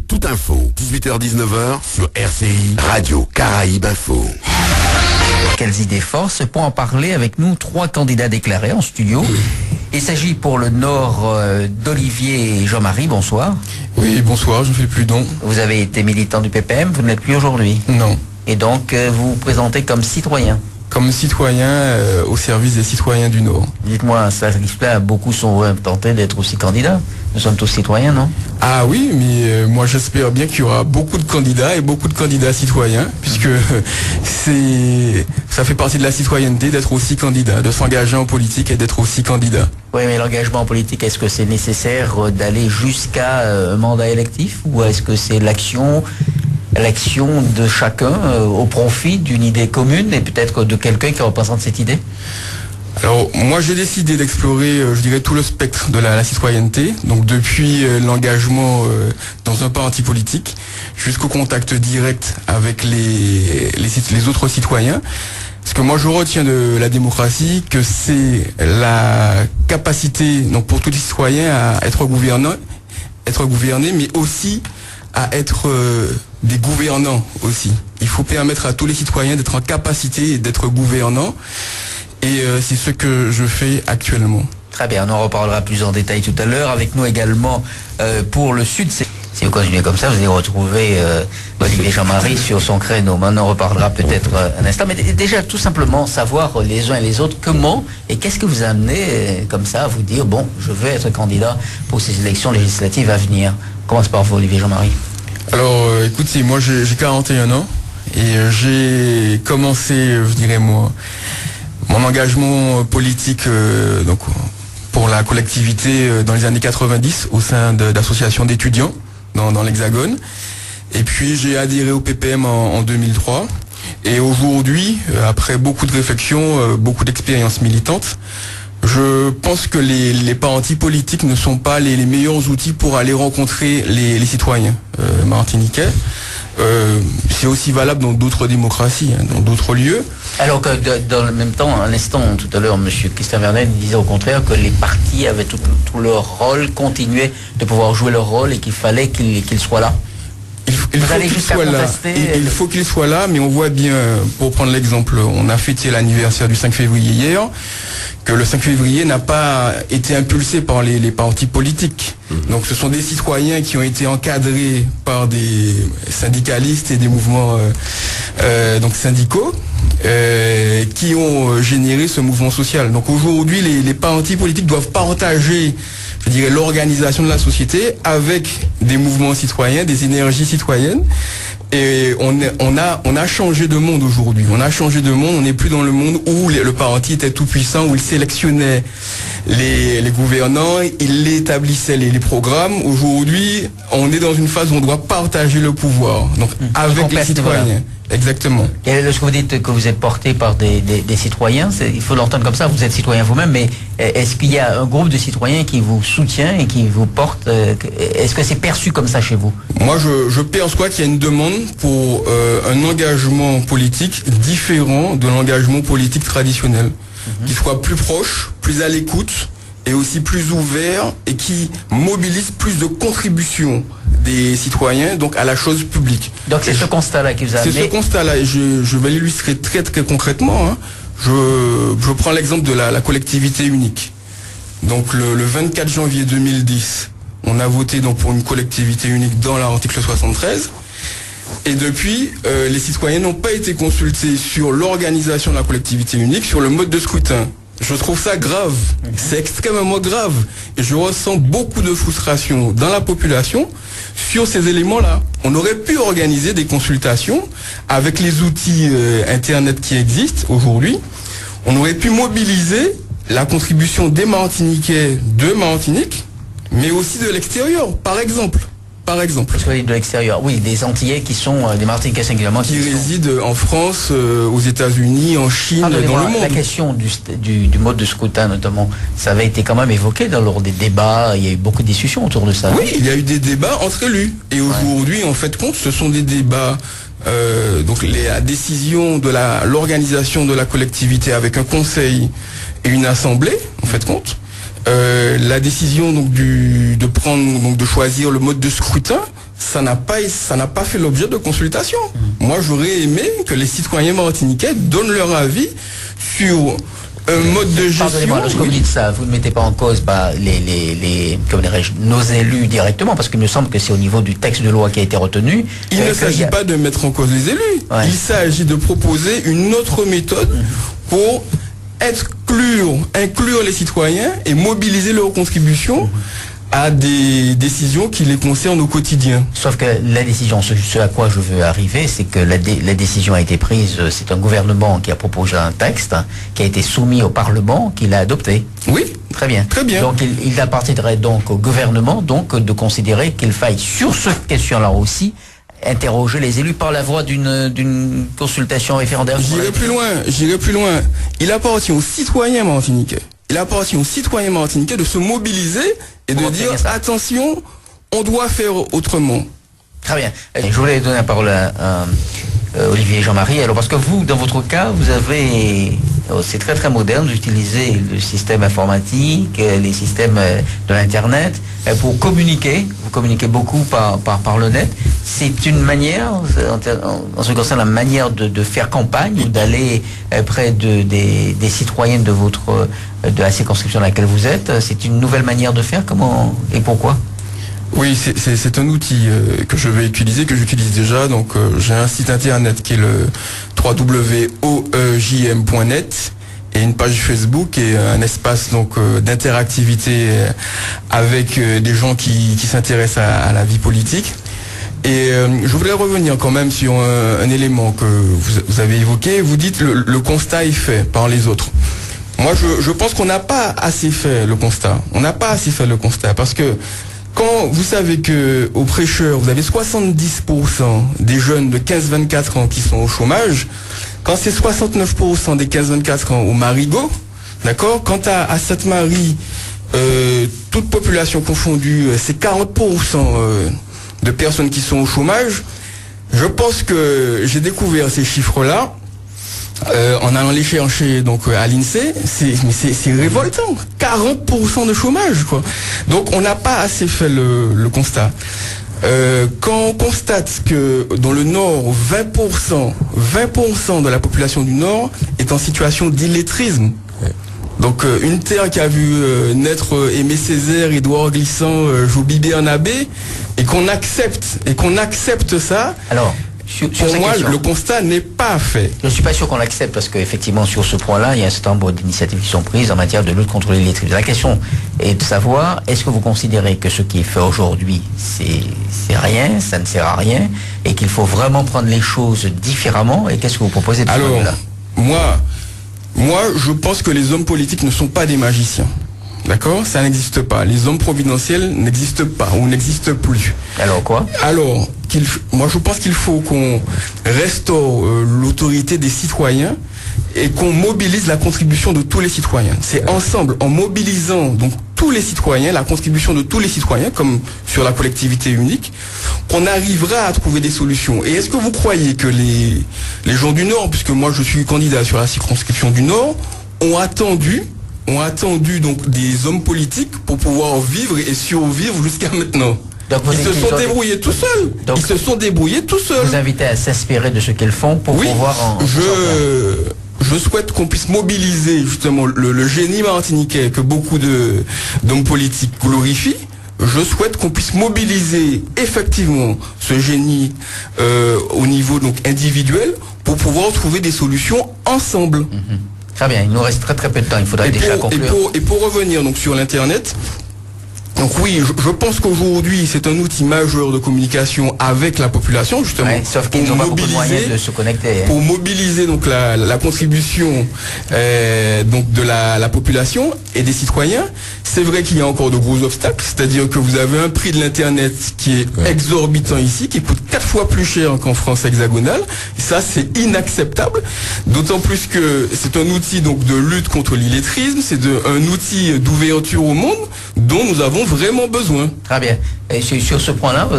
toute info, 18h-19h sur RCI, Radio Caraïbe Info. Quelles idées forces? Pour en parler avec nous, 3 candidats déclarés en studio. Il s'agit pour le Nord d'Olivier et Jean-Marie, bonsoir. Oui, bonsoir, je ne fais plus don. Vous avez été militant du PPM, vous ne l'êtes plus aujourd'hui. Non. Et donc, vous vous présentez comme citoyen. Comme citoyen au service des citoyens du Nord. Dites-moi, ça là, beaucoup sont tentés d'être aussi candidats. Nous sommes tous citoyens, non? Ah oui, mais moi j'espère bien qu'il y aura beaucoup de candidats et beaucoup de candidats citoyens, puisque ça fait partie de la citoyenneté d'être aussi candidat, de s'engager en politique et d'être aussi candidat. Oui, mais l'engagement en politique, est-ce que c'est nécessaire d'aller jusqu'à un mandat électif, ou est-ce que c'est l'action de chacun au profit d'une idée commune et peut-être de quelqu'un qui représente cette idée? Alors moi j'ai décidé d'explorer, je dirais, tout le spectre de la citoyenneté, donc depuis l'engagement dans un parti politique jusqu'au contact direct avec les autres citoyens. Parce que moi je retiens de la démocratie que c'est la capacité donc pour tous les citoyens à être gouvernés, mais aussi à être des gouvernants aussi. Il faut permettre à tous les citoyens d'être en capacité d'être gouvernants. Et c'est ce que je fais actuellement. Très bien, on en reparlera plus en détail tout à l'heure. Avec nous également pour le Sud, si vous continuez comme ça, vous allez retrouver Olivier Jean-Marie sur son créneau. Maintenant, on reparlera peut-être un instant. Mais déjà, tout simplement, savoir les uns et les autres comment et qu'est-ce que vous amenez comme ça à vous dire, bon, je veux être candidat pour ces élections législatives à venir. On commence par vous, Olivier Jean-Marie. Alors, écoutez, moi j'ai 41 ans et j'ai commencé, je dirais moi, mon engagement politique donc pour la collectivité dans les années 90 au sein d'associations d'étudiants dans l'Hexagone. Et puis j'ai adhéré au PPM en 2003. Et aujourd'hui, après beaucoup de réflexions, beaucoup d'expériences militantes, je pense que les partis politiques ne sont pas les meilleurs outils pour aller rencontrer les citoyens martiniquais. C'est aussi valable dans d'autres démocraties, dans d'autres lieux. Alors que dans le même temps, à l'instant, tout à l'heure, M. Christian Vernet disait au contraire que les partis avaient tout leur rôle, continuaient de pouvoir jouer leur rôle et qu'il fallait qu'ils soient là. Il faut qu'il soit là, mais on voit bien, pour prendre l'exemple, on a fêté l'anniversaire du 5 février hier, que le 5 février n'a pas été impulsé par les partis politiques. Donc ce sont des citoyens qui ont été encadrés par des syndicalistes et des mouvements donc syndicaux qui ont généré ce mouvement social. Donc aujourd'hui, les partis politiques doivent partager, je dirais, l'organisation de la société avec des mouvements citoyens, des énergies citoyennes. Et on a changé de monde aujourd'hui. On a changé de monde. On n'est plus dans le monde où le parti était tout puissant, où il sélectionnait les gouvernants, il établissait les programmes. Aujourd'hui, on est dans une phase où on doit partager le pouvoir. Donc avec les citoyens. Voilà. Exactement. Et lorsque vous dites que vous êtes porté par des citoyens, il faut l'entendre comme ça, vous êtes citoyen vous-même, mais est-ce qu'il y a un groupe de citoyens qui vous soutient et qui vous porte? Est-ce que c'est perçu comme ça chez vous? Moi, je perçois qu'il y a une demande pour un engagement politique différent de l'engagement politique traditionnel, qui soit plus proche, plus à l'écoute, et aussi plus ouvert et qui mobilise plus de contributions des citoyens donc à la chose publique. Donc c'est ce constat-là qui vous a amené. C'est ce constat-là et je vais l'illustrer très très concrètement. Je prends l'exemple de la collectivité unique. Donc le 24 janvier 2010, on a voté donc pour une collectivité unique dans l'article 73. Et depuis, les citoyens n'ont pas été consultés sur l'organisation de la collectivité unique, sur le mode de scrutin. Je trouve ça grave, c'est extrêmement grave. Et je ressens beaucoup de frustration dans la population sur ces éléments-là. On aurait pu organiser des consultations avec les outils Internet qui existent aujourd'hui. On aurait pu mobiliser la contribution des Martiniquais de Martinique, mais aussi de l'extérieur, par exemple. De l'extérieur, oui, des Antillais qui sont des Martiniquais singulièrement qui résident en France, aux États-Unis, en Chine, dans le monde. La question du mode de scrutin notamment, ça avait été quand même évoqué lors des débats. Il y a eu beaucoup de discussions autour de ça. Oui, il y a eu des débats entre élus. Et aujourd'hui, en fait, ce sont des débats. Donc la décision de l'organisation de la collectivité avec un conseil et une assemblée, en fait, compte. La décision donc de choisir le mode de scrutin, ça n'a pas fait l'objet de consultation. Moi, j'aurais aimé que les citoyens martiniquais donnent leur avis sur un mode de gestion. Pardonnez-moi, lorsque vous dites ça, vous ne mettez pas en cause comment dirais-je, nos élus directement, parce qu'il me semble que c'est au niveau du texte de loi qui a été retenu. Il ne s'agit pas de mettre en cause les élus. Ouais. Il s'agit de proposer une autre méthode pour inclure les citoyens et mobiliser leurs contributions à des décisions qui les concernent au quotidien. Sauf que la décision, ce à quoi je veux arriver, c'est que la décision a été prise, c'est un gouvernement qui a proposé un texte, qui a été soumis au Parlement, qui l'a adopté. Oui. Très bien. Très bien. Donc il appartiendrait donc au gouvernement de considérer qu'il faille sur cette question-là aussi interroger les élus par la voie d'une consultation référendaire. J'irai plus loin. Il appartient aux citoyens martiniquais. Il appartient aux citoyens martiniquais de se mobiliser et de dire attention, on doit faire autrement. Très bien. Je voulais donner la parole à Olivier et Jean-Marie. Alors parce que vous, dans votre cas, vous avez, c'est très très moderne, vous utilisez le système informatique, les systèmes de l'internet pour communiquer. Vous communiquez beaucoup par le net. C'est une manière, en ce qui concerne la manière de faire campagne ou d'aller près des citoyens de la circonscription dans laquelle vous êtes. C'est une nouvelle manière de faire. Comment et pourquoi? Oui, c'est un outil que je vais utiliser, que j'utilise déjà. Donc, j'ai un site internet qui est le www.oejm.net et une page Facebook et un espace donc d'interactivité avec des gens qui s'intéressent à la vie politique. Et je voulais revenir quand même sur un élément que vous avez évoqué. Vous dites le constat est fait par les autres. Moi, je pense qu'on n'a pas assez fait le constat. On n'a pas assez fait le constat parce que quand vous savez que au prêcheur, vous avez 70% des jeunes de 15-24 ans qui sont au chômage, quand c'est 69% des 15-24 ans au Marigot, d'accord, quant à Sainte-Marie, toute population confondue, c'est 40% de personnes qui sont au chômage. Je pense que j'ai découvert ces chiffres-là en allant les chercher donc à l'INSEE. C'est révoltant, 40% de chômage, quoi. Donc on n'a pas assez fait le constat. Quand on constate que dans le Nord, 20% de la population du Nord est en situation d'illettrisme. Donc une terre qui a vu naître Aimé Césaire, Édouard Glissant, Joby Bernabé, et qu'on accepte ça. Alors, pour moi, le constat n'est pas fait. Je ne suis pas sûr qu'on l'accepte parce qu'effectivement, sur ce point-là, il y a un certain nombre d'initiatives qui sont prises en matière de lutte contre l'illettrisme. La question est de savoir, est-ce que vous considérez que ce qui est fait aujourd'hui, c'est rien, ça ne sert à rien, et qu'il faut vraiment prendre les choses différemment, et qu'est-ce que vous proposez de Alors, là? moi, je pense que les hommes politiques ne sont pas des magiciens. D'accord? Ça n'existe pas. Les hommes providentiels n'existent pas ou n'existent plus. Alors quoi? Alors, moi je pense qu'il faut qu'on restaure l'autorité des citoyens et qu'on mobilise la contribution de tous les citoyens. C'est ensemble, en mobilisant donc tous les citoyens, la contribution de tous les citoyens, comme sur la collectivité unique, qu'on arrivera à trouver des solutions. Et est-ce que vous croyez que les gens du Nord, puisque moi je suis candidat sur la circonscription du Nord, ont attendu donc des hommes politiques pour pouvoir vivre et survivre jusqu'à maintenant? Donc ils se sont débrouillés tout seuls. Ils se sont débrouillés tout seuls. Vous invitez à s'inspirer de ce qu'ils font pour pouvoir je souhaite qu'on puisse mobiliser justement le génie martiniquais que beaucoup d'hommes politiques glorifient. Je souhaite qu'on puisse mobiliser effectivement ce génie au niveau donc individuel pour pouvoir trouver des solutions ensemble. Très bien, il nous reste très très peu de temps, il faudrait déjà conclure. Et pour revenir donc sur l'Internet, donc oui, je pense qu'aujourd'hui c'est un outil majeur de communication avec la population justement. Ouais, sauf qu'ils n'ont pas beaucoup de moyens de se connecter. Pour mobiliser donc la contribution donc de la population et des citoyens. C'est vrai qu'il y a encore de gros obstacles, c'est-à-dire que vous avez un prix de l'Internet qui est exorbitant ici, qui coûte 4 fois plus cher qu'en France hexagonale. Et ça, c'est inacceptable. D'autant plus que c'est un outil donc de lutte contre l'illettrisme, c'est un outil d'ouverture au monde dont nous avons vraiment besoin. Très bien. Et sur ce point-là,